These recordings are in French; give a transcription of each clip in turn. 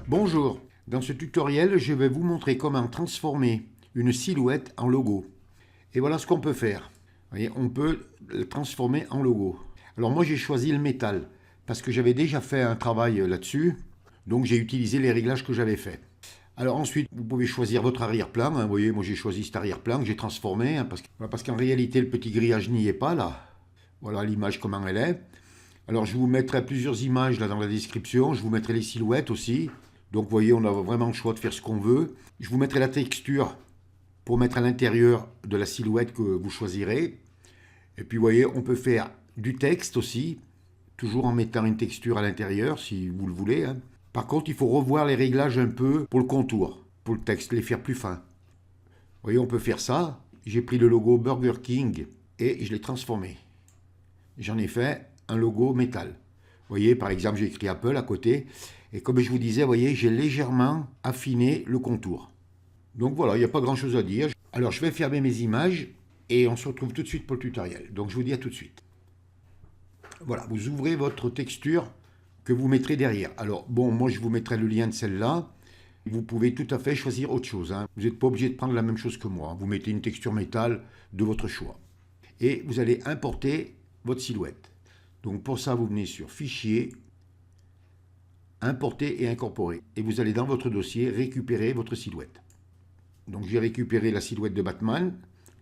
Bonjour, dans ce tutoriel, je vais vous montrer comment transformer une silhouette en logo. Et voilà ce qu'on peut faire. Vous voyez, on peut le transformer en logo. Alors moi j'ai choisi le métal parce que j'avais déjà fait un travail là-dessus, donc j'ai utilisé les réglages que j'avais faits. Alors ensuite, vous pouvez choisir votre arrière-plan. Vous voyez, moi j'ai choisi cet arrière-plan que j'ai transformé parce qu'en réalité le petit grillage n'y est pas là. Voilà l'image comment elle est. Alors je vous mettrai plusieurs images là dans la description, je vous mettrai les silhouettes aussi. Donc vous voyez, on a vraiment le choix de faire ce qu'on veut. Je vous mettrai la texture pour mettre à l'intérieur de la silhouette que vous choisirez. Et puis vous voyez, on peut faire du texte aussi, toujours en mettant une texture à l'intérieur si vous le voulez. Par contre, il faut revoir les réglages un peu pour le contour, pour le texte, les faire plus fins. Vous voyez, on peut faire ça. J'ai pris le logo Burger King et je l'ai transformé. J'en ai fait un logo métal. Vous voyez, par exemple, j'ai écrit Apple à côté. Et comme je vous disais, vous voyez, j'ai légèrement affiné le contour. Donc voilà, il n'y a pas grand-chose à dire. Alors, je vais fermer mes images et on se retrouve tout de suite pour le tutoriel. Donc, je vous dis à tout de suite. Voilà, vous ouvrez votre texture que vous mettrez derrière. Alors, bon, moi, je vous mettrai le lien de celle-là. Vous pouvez tout à fait choisir autre chose. Vous n'êtes pas obligé de prendre la même chose que moi. Vous mettez une texture métal de votre choix. Et vous allez importer votre silhouette. Donc, pour ça, vous venez sur Fichier, Importer et incorporer. Et vous allez dans votre dossier récupérer votre silhouette. Donc j'ai récupéré la silhouette de Batman,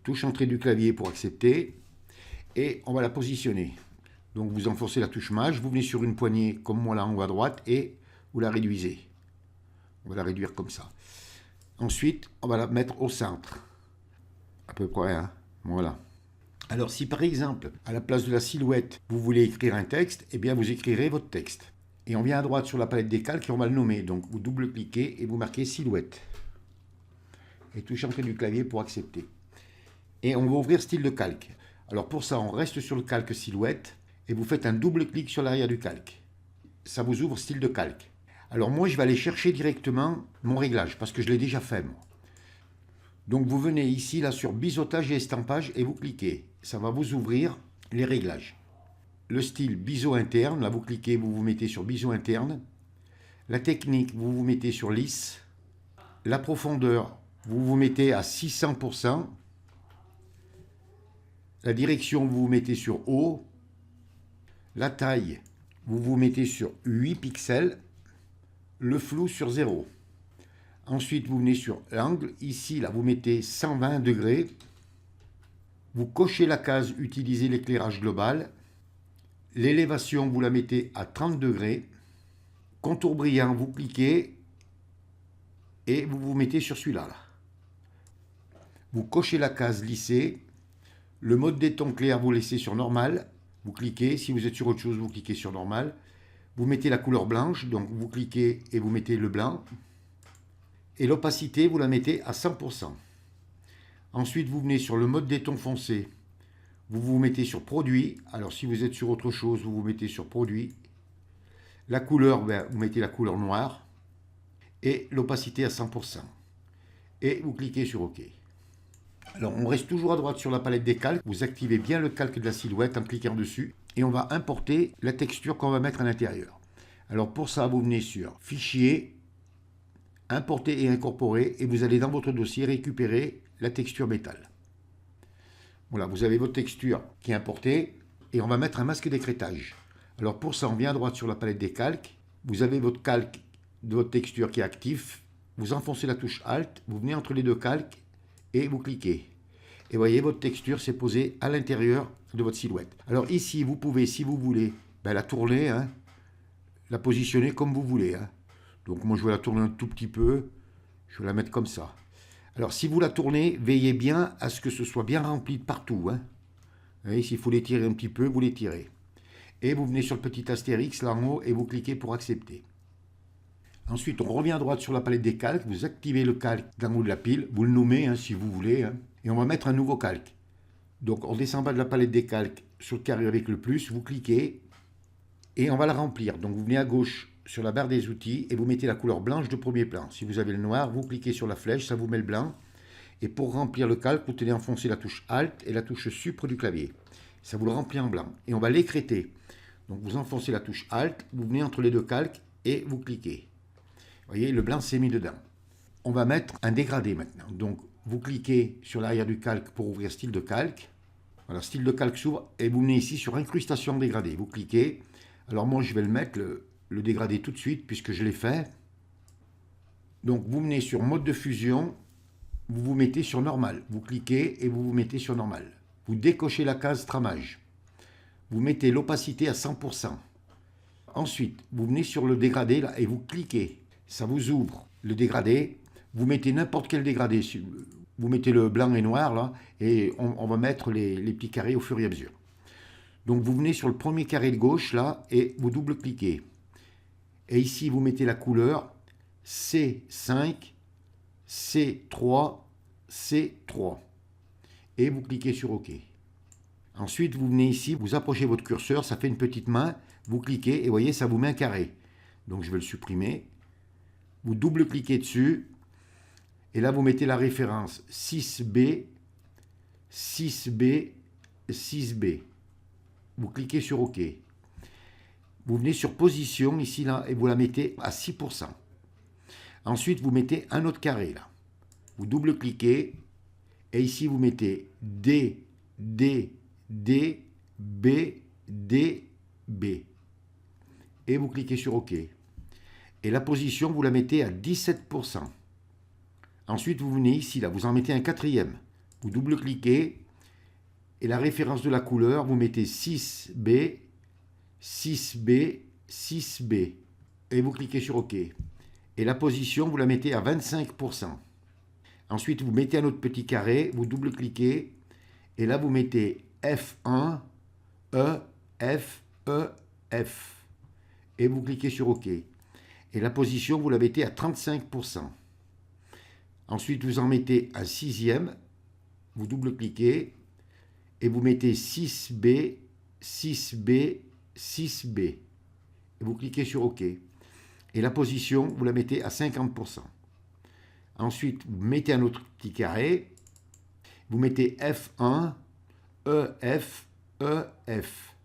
touche entrée du clavier pour accepter, et on va la positionner. Donc vous enfoncez la touche Maj, vous venez sur une poignée comme moi là en haut à droite, et vous la réduisez. On va la réduire comme ça. Ensuite, on va la mettre au centre. À peu près, voilà. Alors si par exemple, à la place de la silhouette, vous voulez écrire un texte, eh bien vous écrirez votre texte. Et on vient à droite sur la palette des calques et on va le nommer. Donc vous double-cliquez et vous marquez silhouette. Et touchez entrée du clavier pour accepter. Et on va ouvrir style de calque. Alors pour ça, on reste sur le calque silhouette et vous faites un double-clic sur l'arrière du calque. Ça vous ouvre style de calque. Alors moi, je vais aller chercher directement mon réglage parce que je l'ai déjà fait moi. Donc vous venez ici là sur biseautage et estampage et vous cliquez. Ça va vous ouvrir les réglages. Le style biseau interne, là vous cliquez, vous vous mettez sur biseau interne. La technique, vous vous mettez sur lisse. La profondeur, vous vous mettez à 600%. La direction, vous vous mettez sur haut. La taille, vous vous mettez sur 8 pixels. Le flou sur 0. Ensuite, vous venez sur l'angle. Ici, là, vous mettez 120 degrés. Vous cochez la case utiliser l'éclairage global. L'élévation, vous la mettez à 30 degrés. Contour brillant, vous cliquez et vous vous mettez sur celui-là. Vous cochez la case lissée. Le mode des tons clairs, vous laissez sur normal. Vous cliquez. Si vous êtes sur autre chose, vous cliquez sur normal. Vous mettez la couleur blanche. Donc vous cliquez et vous mettez le blanc. Et l'opacité, vous la mettez à 100%. Ensuite, vous venez sur le mode des tons foncés. Vous vous mettez sur produit. Alors si vous êtes sur autre chose, vous vous mettez sur produit. La couleur, vous mettez la couleur noire. Et l'opacité à 100%. Et vous cliquez sur OK. Alors on reste toujours à droite sur la palette des calques. Vous activez bien le calque de la silhouette en cliquant dessus. Et on va importer la texture qu'on va mettre à l'intérieur. Alors pour ça, vous venez sur Fichier, Importer et incorporer. Et vous allez dans votre dossier récupérer la texture métal. Voilà, vous avez votre texture qui est importée. Et on va mettre un masque d'écrêtage. Alors pour ça, on vient à droite sur la palette des calques. Vous avez votre calque de votre texture qui est actif. Vous enfoncez la touche Alt. Vous venez entre les deux calques. Et vous cliquez. Et voyez, votre texture s'est posée à l'intérieur de votre silhouette. Alors ici, vous pouvez, si vous voulez, la tourner, la positionner comme vous voulez. Donc moi, je vais la tourner un tout petit peu. Je vais la mettre comme ça. Alors si vous la tournez, veillez bien à ce que ce soit bien rempli de partout. Vous voyez, s'il faut l'étirer un petit peu, vous l'étirez. Et vous venez sur le petit astérix là en haut et vous cliquez pour accepter. Ensuite, on revient à droite sur la palette des calques. Vous activez le calque d'en haut de la pile. Vous le nommez si vous voulez. Et on va mettre un nouveau calque. Donc, on descend bas de la palette des calques sur le carré avec le plus. Vous cliquez et on va la remplir. Donc, vous venez à gauche sur la barre des outils et vous mettez la couleur blanche de premier plan. Si vous avez le noir, vous cliquez sur la flèche. Ça vous met le blanc. Et pour remplir le calque, vous tenez enfoncer la touche Alt et la touche Supre du clavier. Ça vous le remplit en blanc. Et on va l'écrêter. Donc, vous enfoncez la touche Alt. Vous venez entre les deux calques et vous cliquez. Vous voyez, le blanc s'est mis dedans. On va mettre un dégradé maintenant. Donc, vous cliquez sur l'arrière du calque pour ouvrir style de calque. Voilà, style de calque s'ouvre et vous venez ici sur incrustation dégradée. Vous cliquez. Alors moi, je vais le mettre, le dégradé tout de suite puisque je l'ai fait. Donc, vous venez sur mode de fusion. Vous vous mettez sur normal. Vous cliquez et vous vous mettez sur normal. Vous décochez la case tramage. Vous mettez l'opacité à 100%. Ensuite, vous venez sur le dégradé là, et vous cliquez. Ça vous ouvre le dégradé. Vous mettez n'importe quel dégradé. Vous mettez le blanc et noir là, et on va mettre les petits carrés au fur et à mesure. Donc vous venez sur le premier carré de gauche là et vous double-cliquez. Et ici, vous mettez la couleur C5, C3, C3. Et vous cliquez sur OK. Ensuite, vous venez ici, vous approchez votre curseur, ça fait une petite main, vous cliquez et vous voyez, ça vous met un carré. Donc je vais le supprimer. Vous double-cliquez dessus et là, vous mettez la référence 6B, 6B, 6B. Vous cliquez sur OK. Vous venez sur position ici là et vous la mettez à 6%. Ensuite, vous mettez un autre carré là. Vous double-cliquez et ici, vous mettez D, D, D, B, D, B. Et vous cliquez sur OK. Et la position, vous la mettez à 17%. Ensuite, vous venez ici, là, vous en mettez un quatrième. Vous double-cliquez et la référence de la couleur, vous mettez 6B, 6B, 6B. Et vous cliquez sur OK. Et la position, vous la mettez à 25%. Ensuite, vous mettez un autre petit carré, vous double-cliquez et là, vous mettez F1, E, F, E, F. Et vous cliquez sur OK. Et la position, vous la mettez à 35%. Ensuite, vous en mettez un sixième. Vous double-cliquez et vous mettez 6B, 6B, 6B. Et vous cliquez sur OK. Et la position, vous la mettez à 50%. Ensuite, vous mettez un autre petit carré. Vous mettez F1, EF, EF.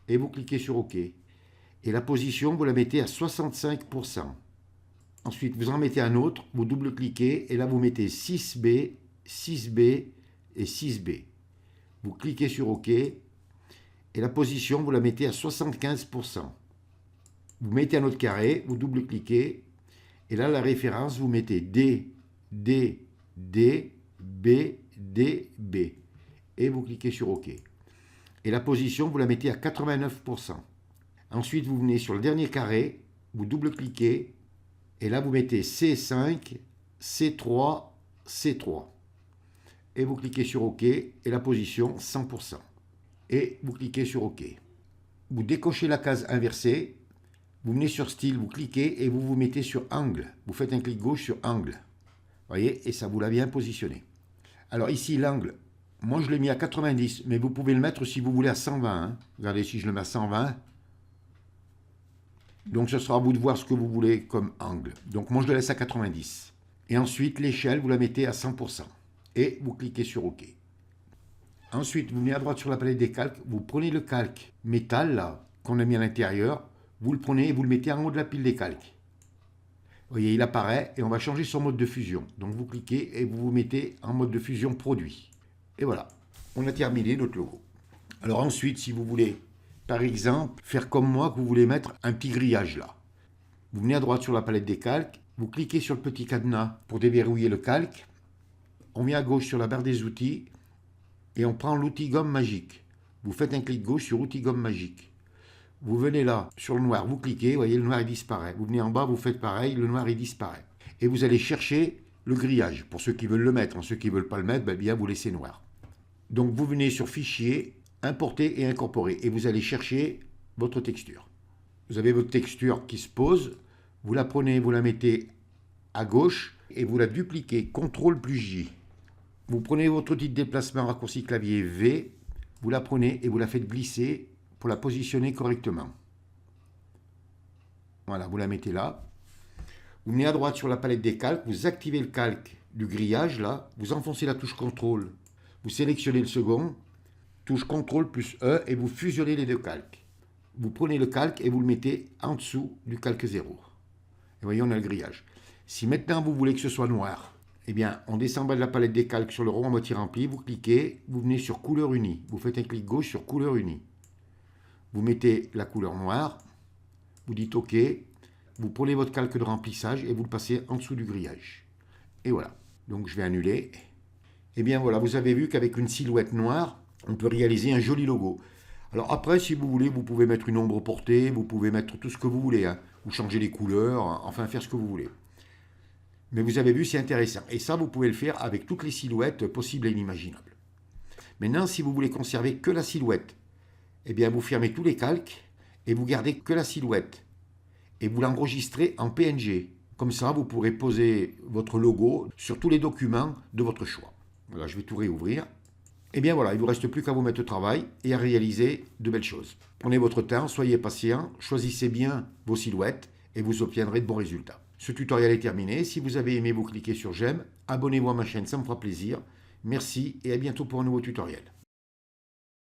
Et vous cliquez sur OK. Et la position, vous la mettez à 65%. Ensuite, vous en mettez un autre, vous double-cliquez et là, vous mettez 6B, 6B et 6B. Vous cliquez sur OK et la position, vous la mettez à 75%. Vous mettez un autre carré, vous double-cliquez et là, la référence, vous mettez D, D, D, B, D, B. Et vous cliquez sur OK. Et la position, vous la mettez à 89%. Ensuite, vous venez sur le dernier carré, vous double-cliquez, et là, vous mettez C5, C3, C3. Et vous cliquez sur OK, et la position 100%. Et vous cliquez sur OK. Vous décochez la case inversée, vous venez sur Style, vous cliquez, et vous vous mettez sur Angle. Vous faites un clic gauche sur Angle. Vous voyez, et ça vous l'a bien positionné. Alors ici, l'angle, moi je l'ai mis à 90, mais vous pouvez le mettre si vous voulez à 120. Hein. Regardez, si je le mets à 120. Donc ce sera à vous de voir ce que vous voulez comme angle. Donc moi je le laisse à 90. Et ensuite l'échelle, vous la mettez à 100%. Et vous cliquez sur OK. Ensuite, vous venez à droite sur la palette des calques, vous prenez le calque métal là, qu'on a mis à l'intérieur, vous le prenez et vous le mettez en haut de la pile des calques. Vous voyez, il apparaît et on va changer son mode de fusion. Donc vous cliquez et vous vous mettez en mode de fusion produit. Et voilà, on a terminé notre logo. Alors ensuite, si vous voulez, par exemple, faire comme moi, que vous voulez mettre un petit grillage là. Vous venez à droite sur la palette des calques, vous cliquez sur le petit cadenas pour déverrouiller le calque. On vient à gauche sur la barre des outils et on prend l'outil gomme magique. Vous faites un clic gauche sur outil gomme magique. Vous venez là, sur le noir, vous cliquez, vous voyez, le noir il disparaît. Vous venez en bas, vous faites pareil, le noir il disparaît. Et vous allez chercher le grillage. Pour ceux qui veulent le mettre, ceux qui ne veulent pas le mettre, ben bien vous laissez noir. Donc vous venez sur Fichier, Importer et Incorporer. Et vous allez chercher votre texture. Vous avez votre texture qui se pose. Vous la prenez, vous la mettez à gauche et vous la dupliquez. CTRL plus J. Vous prenez votre outil de déplacement raccourci clavier V. Vous la prenez et vous la faites glisser pour la positionner correctement. Voilà, vous la mettez là. Vous venez à droite sur la palette des calques, vous activez le calque du grillage là, vous enfoncez la touche CTRL, vous sélectionnez le second, touche CTRL plus E et vous fusionnez les deux calques. Vous prenez le calque et vous le mettez en dessous du calque 0. Et voyez, on a le grillage. Si maintenant vous voulez que ce soit noir, eh bien, on descend en bas de la palette des calques sur le rond à moitié rempli, vous cliquez, vous venez sur couleur unie. Vous faites un clic gauche sur couleur unie. Vous mettez la couleur noire, vous dites OK, vous prenez votre calque de remplissage et vous le passez en dessous du grillage. Et voilà. Donc je vais annuler. Et bien voilà, vous avez vu qu'avec une silhouette noire, on peut réaliser un joli logo. Alors après, si vous voulez, vous pouvez mettre une ombre portée, vous pouvez mettre tout ce que vous voulez, hein, ou changer les couleurs, enfin faire ce que vous voulez. Mais vous avez vu, c'est intéressant. Et ça, vous pouvez le faire avec toutes les silhouettes possibles et inimaginables. Maintenant, si vous voulez conserver que la silhouette, eh bien vous fermez tous les calques et vous gardez que la silhouette. Et vous l'enregistrez en PNG. Comme ça, vous pourrez poser votre logo sur tous les documents de votre choix. Voilà, je vais tout réouvrir. Et bien voilà, il ne vous reste plus qu'à vous mettre au travail et à réaliser de belles choses. Prenez votre temps, soyez patient, choisissez bien vos silhouettes et vous obtiendrez de bons résultats. Ce tutoriel est terminé. Si vous avez aimé, vous cliquez sur j'aime. Abonnez-vous à ma chaîne, ça me fera plaisir. Merci et à bientôt pour un nouveau tutoriel.